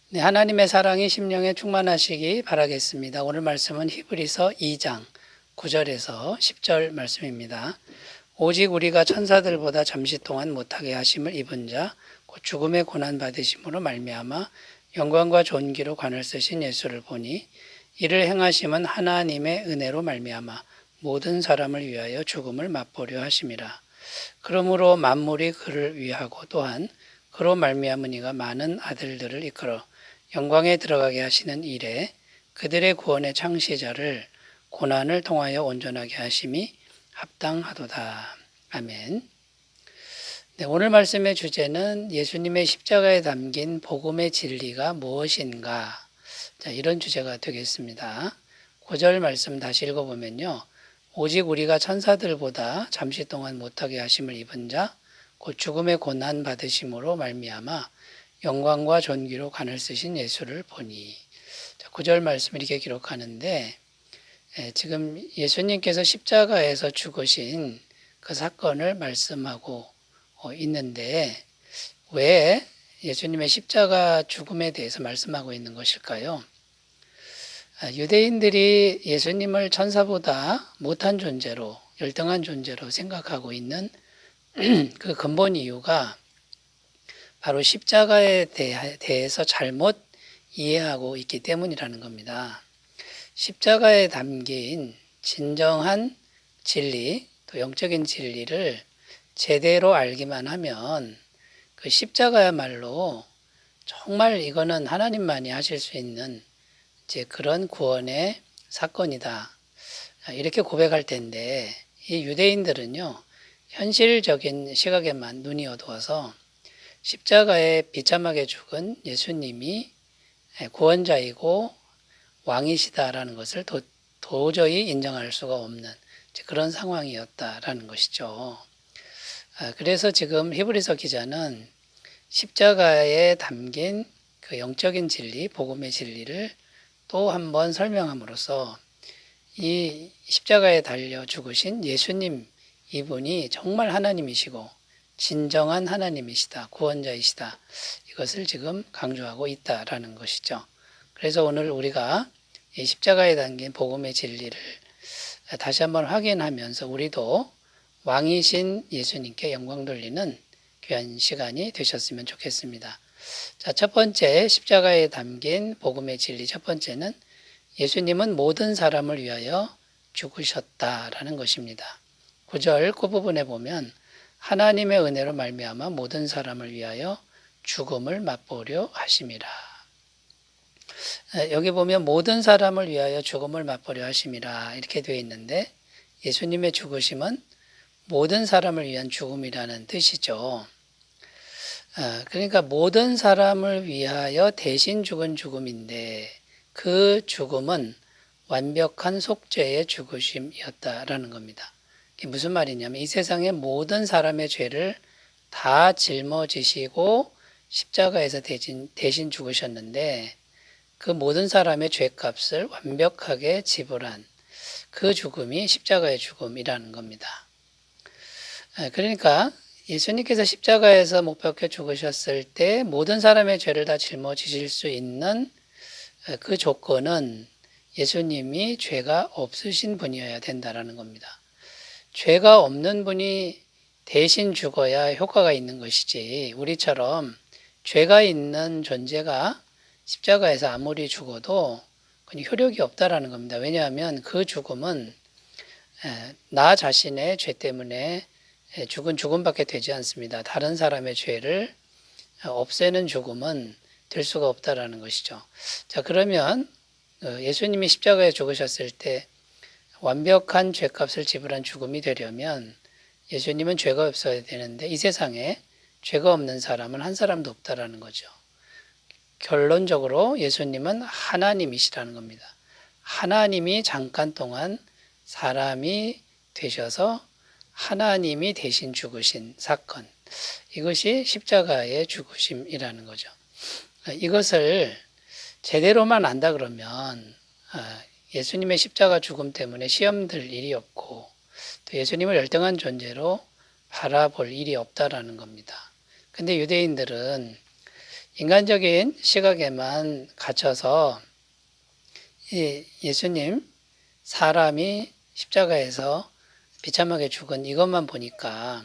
네, 하나님의 사랑이 심령에 충만하시기 바라겠습니다. 오늘 말씀은 히브리서 2장 9절에서 10절 말씀입니다. 오직 우리가 천사들보다 잠시 동안 못하게 하심을 입은 자, 곧 죽음의 고난 받으심으로 말미암아 영광과 존귀로 관을 쓰신 예수를 보니 이를 행하심은 하나님의 은혜로 말미암아 모든 사람을 위하여 죽음을 맛보려 하심이라. 그러므로 만물이 그를 위하고 또한 그로 말미암은 이가 많은 아들들을 이끌어 영광에 들어가게 하시는 일에 그들의 구원의 창시자를 고난을 통하여 온전하게 하심이 합당하도다. 아멘. 네, 오늘 말씀의 주제는 예수님의 십자가에 담긴 복음의 진리가 무엇인가? 이런 주제가 되겠습니다. 9절 말씀 다시 읽어보면요. 오직 우리가 천사들보다 잠시 동안 못하게 하심을 입은 자, 곧 죽음의 고난 받으심으로 말미암아 영광과 존귀로 관을 쓰신 예수를 보니. 9절 말씀 이렇게 기록하는데 지금 예수님께서 십자가에서 죽으신 그 사건을 말씀하고 있는데 왜 예수님의 십자가 죽음에 대해서 말씀하고 있는 것일까요? 유대인들이 예수님을 천사보다 못한 존재로, 열등한 존재로 생각하고 있는 그 근본 이유가 바로 십자가에 대해서 잘못 이해하고 있기 때문이라는 겁니다. 십자가에 담긴 진정한 진리, 또 영적인 진리를 제대로 알기만 하면 그 십자가야말로 정말 이거는 하나님만이 하실 수 있는 이제 그런 구원의 사건이다. 이렇게 고백할 텐데 이 유대인들은요, 현실적인 시각에만 눈이 어두워서 십자가에 비참하게 죽은 예수님이 구원자이고 왕이시다라는 것을 도저히 인정할 수가 없는 그런 상황이었다라는 것이죠. 그래서 지금 히브리서 기자는 십자가에 담긴 그 영적인 진리, 복음의 진리를 또 한 번 설명함으로써 이 십자가에 달려 죽으신 예수님, 이분이 정말 하나님이시고 진정한 하나님이시다, 구원자이시다, 이것을 지금 강조하고 있다라는 것이죠. 그래서 오늘 우리가 이 십자가에 담긴 복음의 진리를 다시 한번 확인하면서 우리도 왕이신 예수님께 영광 돌리는 귀한 시간이 되셨으면 좋겠습니다. 자, 첫 번째 십자가에 담긴 복음의 진리, 첫 번째는 예수님은 모든 사람을 위하여 죽으셨다라는 것입니다. 9절 그 부분에 보면 하나님의 은혜로 말미암아 모든 사람을 위하여 죽음을 맛보려 하심이라. 여기 보면 모든 사람을 위하여 죽음을 맛보려 하심이라 이렇게 되어 있는데 예수님의 죽으심은 모든 사람을 위한 죽음이라는 뜻이죠. 그러니까 모든 사람을 위하여 대신 죽은 죽음인데 그 죽음은 완벽한 속죄의 죽으심이었다라는 겁니다. 이게 무슨 말이냐면 이 세상의 모든 사람의 죄를 다 짊어지시고 십자가에서 대신 죽으셨는데 그 모든 사람의 죄값을 완벽하게 지불한 그 죽음이 십자가의 죽음이라는 겁니다. 그러니까 예수님께서 십자가에서 못 박혀 죽으셨을 때 모든 사람의 죄를 다 짊어지실 수 있는 그 조건은 예수님이 죄가 없으신 분이어야 된다라는 겁니다. 죄가 없는 분이 대신 죽어야 효과가 있는 것이지 우리처럼 죄가 있는 존재가 십자가에서 아무리 죽어도 그냥 효력이 없다라는 겁니다. 왜냐하면 그 죽음은 나 자신의 죄 때문에 죽은 죽음밖에 되지 않습니다. 다른 사람의 죄를 없애는 죽음은 될 수가 없다라는 것이죠. 자, 그러면 예수님이 십자가에 죽으셨을 때 완벽한 죄값을 지불한 죽음이 되려면 예수님은 죄가 없어야 되는데 이 세상에 죄가 없는 사람은 한 사람도 없다라는 거죠. 결론적으로 예수님은 하나님이시라는 겁니다. 하나님이 잠깐 동안 사람이 되셔서 하나님이 대신 죽으신 사건, 이것이 십자가의 죽으심이라는 거죠. 이것을 제대로만 안다 그러면 예수님의 십자가 죽음 때문에 시험 들 일이 없고 또 예수님을 열등한 존재로 바라볼 일이 없다라는 겁니다. 근데 유대인들은 인간적인 시각에만 갇혀서 예수님 사람이 십자가에서 비참하게 죽은 이것만 보니까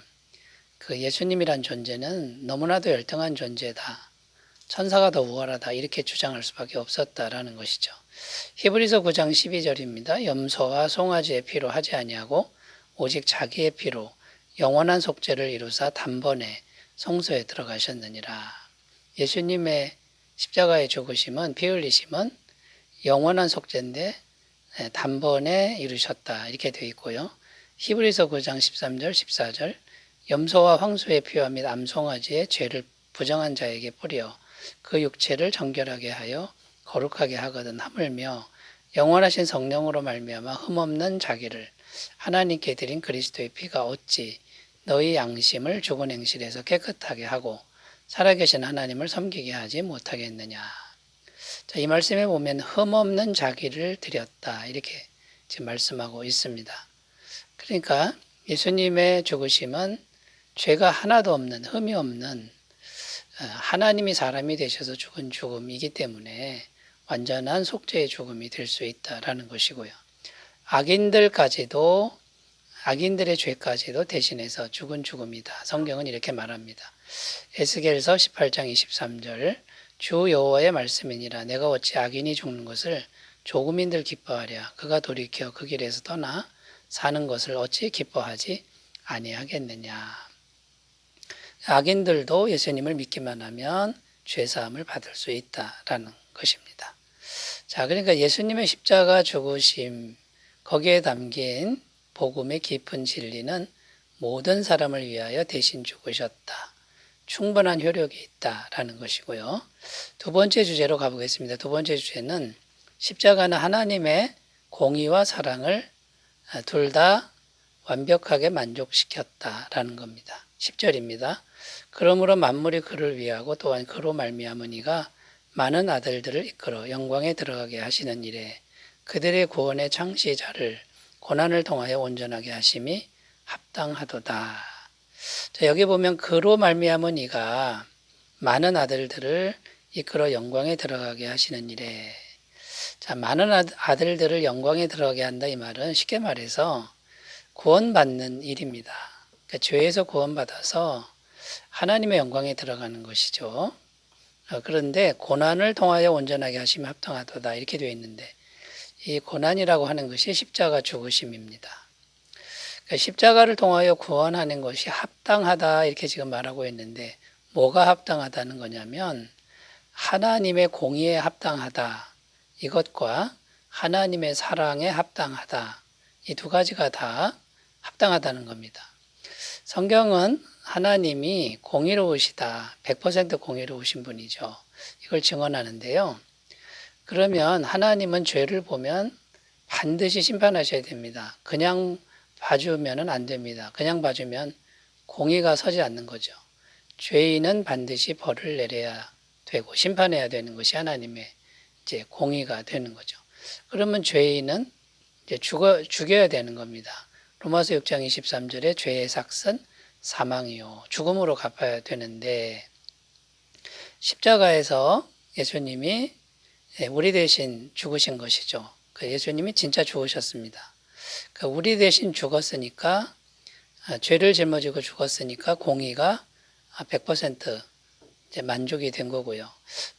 그 예수님이란 존재는 너무나도 열등한 존재다. 천사가 더 우월하다. 이렇게 주장할 수밖에 없었다라는 것이죠. 히브리서 9장 12절입니다. 염소와 송아지의 피로 하지 아니하고 오직 자기의 피로 영원한 속죄를 이루사 단번에 성소에 들어가셨느니라. 예수님의 십자가의 죽으심은, 피 흘리심은 영원한 속죄인데 단번에 이루셨다. 이렇게 되어 있고요. 히브리서 9장 13절, 14절 염소와 황소의 피와 및 암송아지의 죄를 부정한 자에게 뿌려 그 육체를 정결하게 하여 거룩하게 하거든 하물며 영원하신 성령으로 말미암아 흠없는 자기를 하나님께 드린 그리스도의 피가 어찌 너희 양심을 죽은 행실에서 깨끗하게 하고 살아계신 하나님을 섬기게 하지 못하겠느냐. 자, 이 말씀에 보면 흠없는 자기를 드렸다. 이렇게 지금 말씀하고 있습니다. 그러니까 예수님의 죽으심은 죄가 하나도 없는, 흠이 없는 하나님이 사람이 되셔서 죽은 죽음이기 때문에 완전한 속죄의 죽음이 될 수 있다라는 것이고요. 악인들의 죄까지도 대신해서 죽은 죽음이다. 성경은 이렇게 말합니다. 에스겔서 18장 23절 주 여호와의 말씀이니라 내가 어찌 악인이 죽는 것을 조금인들 기뻐하랴 그가 돌이켜 그 길에서 떠나 사는 것을 어찌 기뻐하지 아니하겠느냐. 악인들도 예수님을 믿기만 하면 죄사함을 받을 수 있다라는 것입니다. 자, 그러니까 예수님의 십자가 죽으심 거기에 담긴 복음의 깊은 진리는 모든 사람을 위하여 대신 죽으셨다. 충분한 효력이 있다라는 것이고요. 두 번째 주제로 가보겠습니다. 두 번째 주제는 십자가는 하나님의 공의와 사랑을 둘 다 완벽하게 만족시켰다라는 겁니다. 10절입니다. 그러므로 만물이 그를 위하고 또한 그로 말미암으니가 많은 아들들을 이끌어 영광에 들어가게 하시는 일에 그들의 구원의 창시자를 고난을 통하여 온전하게 하심이 합당하도다. 자, 여기 보면 그로 말미암은 이가 많은 아들들을 이끌어 영광에 들어가게 하시는 일에, 자, 많은 아들들을 영광에 들어가게 한다 이 말은 쉽게 말해서 구원받는 일입니다. 그러니까 죄에서 구원받아서 하나님의 영광에 들어가는 것이죠. 그런데 고난을 통하여 온전하게 하심이 합당하도다 이렇게 되어 있는데 이 고난이라고 하는 것이 십자가 죽으심입니다. 그러니까 십자가를 통하여 구원하는 것이 합당하다 이렇게 지금 말하고 있는데 뭐가 합당하다는 거냐면 하나님의 공의에 합당하다 이것과 하나님의 사랑에 합당하다 이 두 가지가 다 합당하다는 겁니다. 성경은 하나님이 공의로우시다 100% 공의로우신 분이죠. 이걸 증언하는데요. 그러면 하나님은 죄를 보면 반드시 심판하셔야 됩니다. 그냥 봐주면 안 됩니다. 그냥 봐주면 공의가 서지 않는 거죠. 죄인은 반드시 벌을 내려야 되고 심판해야 되는 것이 하나님의 이제 공의가 되는 거죠. 그러면 죄인은 이제 죽여야 되는 겁니다. 로마서 6장 23절에 죄의 삭은 사망이요. 죽음으로 갚아야 되는데 십자가에서 예수님이 우리 대신 죽으신 것이죠. 예수님이 진짜 죽으셨습니다. 우리 대신 죽었으니까 죄를 짊어지고 죽었으니까 공의가 100% 이제 만족이 된 거고요.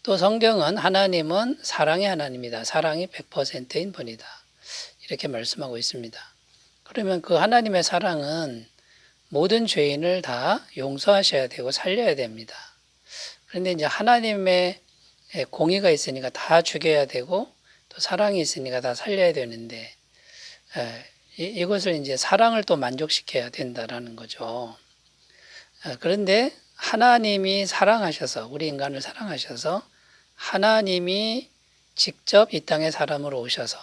또 성경은 하나님은 사랑의 하나님이다. 사랑이 100%인 분이다. 이렇게 말씀하고 있습니다. 그러면 그 하나님의 사랑은 모든 죄인을 다 용서하셔야 되고 살려야 됩니다. 그런데 이제 하나님의 공의가 있으니까 다 죽여야 되고 또 사랑이 있으니까 다 살려야 되는데 이것을 이제 사랑을 또 만족시켜야 된다라는 거죠. 그런데 하나님이 사랑하셔서 우리 인간을 사랑하셔서 하나님이 직접 이 땅에 사람으로 오셔서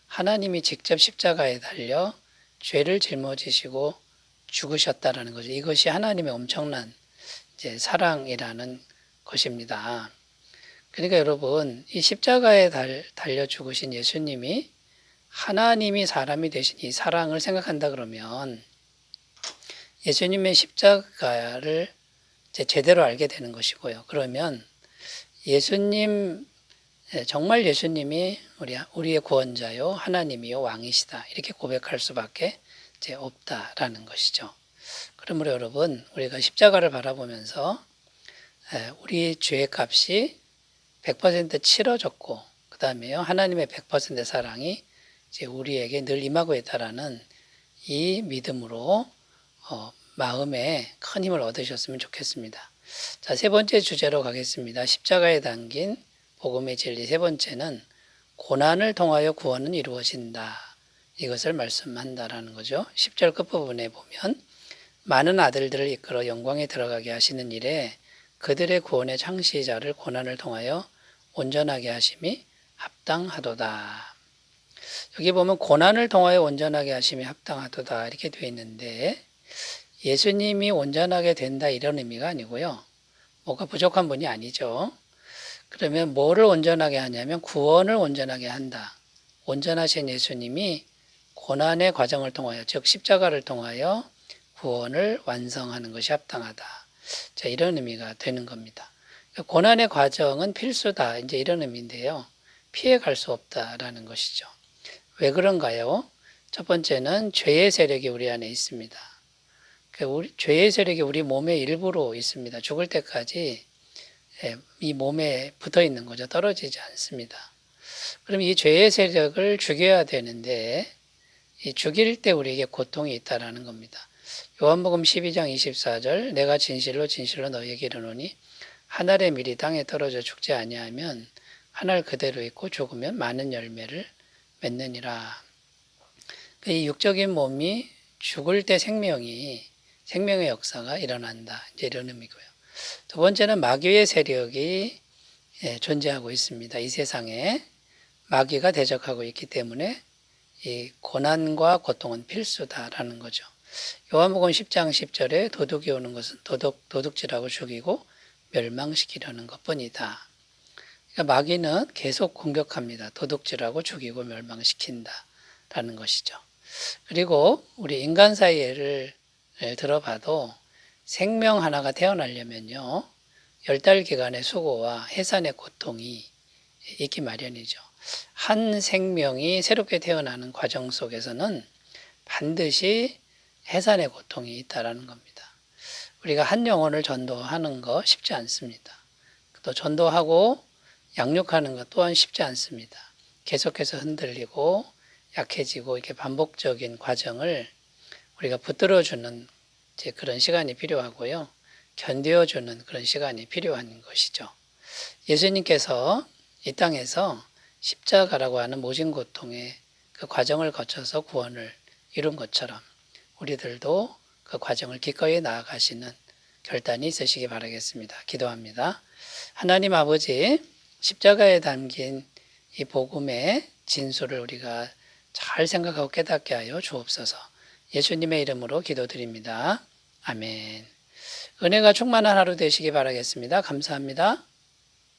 하나님이 직접 십자가에 달려 죄를 짊어지시고 죽으셨다라는 거죠. 이것이 하나님의 엄청난 이제 사랑이라는 것입니다. 그러니까 여러분, 이 십자가에 달려 죽으신 예수님이 하나님이 사람이 되신 이 사랑을 생각한다 그러면 예수님의 십자가를 이제 제대로 알게 되는 것이고요. 그러면 예수님, 정말 예수님이 우리의 구원자요, 하나님이요, 왕이시다. 이렇게 고백할 수밖에 이제 없다라는 것이죠. 그러므로 여러분, 우리가 십자가를 바라보면서 우리 죄의 값이 100% 치러졌고, 그 다음에요, 하나님의 100% 사랑이 이제 우리에게 늘 임하고 있다라는 이 믿음으로 마음에 큰 힘을 얻으셨으면 좋겠습니다. 자, 세 번째 주제로 가겠습니다. 십자가에 담긴 복음의 진리 세 번째는 고난을 통하여 구원은 이루어진다. 이것을 말씀한다라는 거죠. 10절 끝부분에 보면 많은 아들들을 이끌어 영광에 들어가게 하시는 일에 그들의 구원의 창시자를 고난을 통하여 온전하게 하심이 합당하도다. 여기 보면 고난을 통하여 온전하게 하심이 합당하도다 이렇게 되어 있는데 예수님이 온전하게 된다 이런 의미가 아니고요. 뭐가 부족한 분이 아니죠. 그러면 뭐를 온전하게 하냐면 구원을 온전하게 한다. 온전하신 예수님이 고난의 과정을 통하여 즉 십자가를 통하여 구원을 완성하는 것이 합당하다. 자, 이런 의미가 되는 겁니다. 고난의 과정은 필수다. 이제 이런 의미인데요. 피해갈 수 없다라는 것이죠. 왜 그런가요? 첫 번째는 죄의 세력이 우리 안에 있습니다. 죄의 세력이 우리 몸의 일부로 있습니다. 죽을 때까지 이 몸에 붙어 있는 거죠. 떨어지지 않습니다. 그럼 이 죄의 세력을 죽여야 되는데 이 죽일 때 우리에게 고통이 있다라는 겁니다. 요한복음 12장 24절 내가 진실로 진실로 너희에게 이르노니 한 알의 밀이 땅에 떨어져 죽지 아니하면 한 알 그대로 있고 죽으면 많은 열매를 맺느니라. 이 육적인 몸이 죽을 때 생명의 역사가 일어난다. 이제 이런 의미고요. 두 번째는 마귀의 세력이 존재하고 있습니다. 이 세상에 마귀가 대적하고 있기 때문에 이 고난과 고통은 필수다라는 거죠. 요한복음 10장 10절에 도둑이 오는 것은 도둑질하고 죽이고 멸망시키려는 것뿐이다. 그러니까 마귀는 계속 공격합니다. 도둑질하고 죽이고 멸망시킨다라는 것이죠. 그리고 우리 인간 사이를 들어봐도 생명 하나가 태어나려면요 10달 기간의 수고와 해산의 고통이 있기 마련이죠. 한 생명이 새롭게 태어나는 과정 속에서는 반드시 해산의 고통이 있다라는 겁니다. 우리가 한 영혼을 전도하는 거 쉽지 않습니다. 또 전도하고 양육하는 것 또한 쉽지 않습니다. 계속해서 흔들리고 약해지고 이렇게 반복적인 과정을 우리가 붙들어주는 그런 시간이 필요하고요. 견뎌주는 그런 시간이 필요한 것이죠. 예수님께서 이 땅에서 십자가라고 하는 모진 고통의 그 과정을 거쳐서 구원을 이룬 것처럼 우리들도 그 과정을 기꺼이 나아가시는 결단이 있으시기 바라겠습니다. 기도합니다. 하나님 아버지, 십자가에 담긴 이 복음의 진수를 우리가 잘 생각하고 깨닫게 하여 주옵소서. 예수님의 이름으로 기도드립니다. 아멘. 은혜가 충만한 하루 되시기 바라겠습니다. 감사합니다.